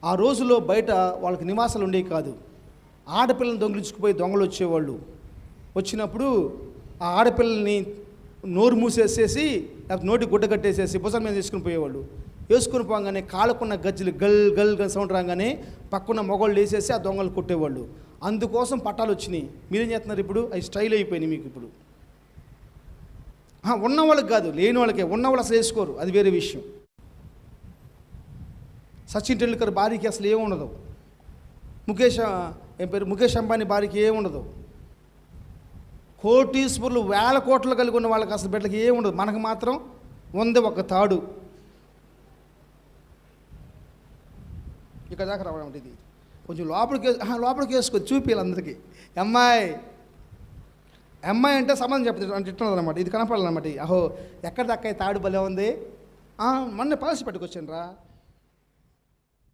ఆ రోజుల్లో బయట వాళ్ళకి నివాసాలు ఉండేవి కాదు. ఆడపిల్లని దొంగిలించుకుపోయి దొంగలు వచ్చేవాళ్ళు. వచ్చినప్పుడు ఆ ఆడపిల్లల్ని నోరు మూసేసేసి, లేకపోతే నోటి గుడ్డ కట్టేసేసి భుజం మీద తీసుకుని పోయేవాళ్ళు. వేసుకుని పోగానే కాళ్ళకున్న గజ్జలు గల్ గల్ గల్ సౌండ్ రాగానే పక్కన మొగోళ్ళు వేసేసి ఆ దొంగలు కొట్టేవాళ్ళు. అందుకోసం పట్టాలు వచ్చినాయి. మీరేం చేస్తున్నారు ఇప్పుడు? అవి స్టైల్ అయిపోయినాయి మీకు ఇప్పుడు. ఉన్న వాళ్ళకి కాదు, లేని వాళ్ళకే. ఉన్నవాళ్ళు అసలు వేసుకోరు, అది వేరే విషయం. సచిన్ టెండూల్కర్ భార్యకి అసలు ఏముండదు. ముఖేష్ అంబానీ భార్యకి ఏముండదు. కోటీశ్వరులు వేల కోట్లు కలిగి ఉన్న వాళ్ళకి అసలు బిడ్డలకి ఏముండదు. మనకు మాత్రం ఉంది ఒక తాడు. ఇక్కడ దాకా రావడం అంటే ఇది కొంచెం లోపలికి వేసుకొని చూపించాలి అందరికీ. అమ్మాయి అంటే సంబంధం చెప్తాడు అంటే ఇట్లా ఇది కనపడాలన్నమాట. అహో ఎక్కడ దక్కాయి తాడు భలే ఉంది. మొన్న పాలసీ పట్టుకొచ్చాను రా.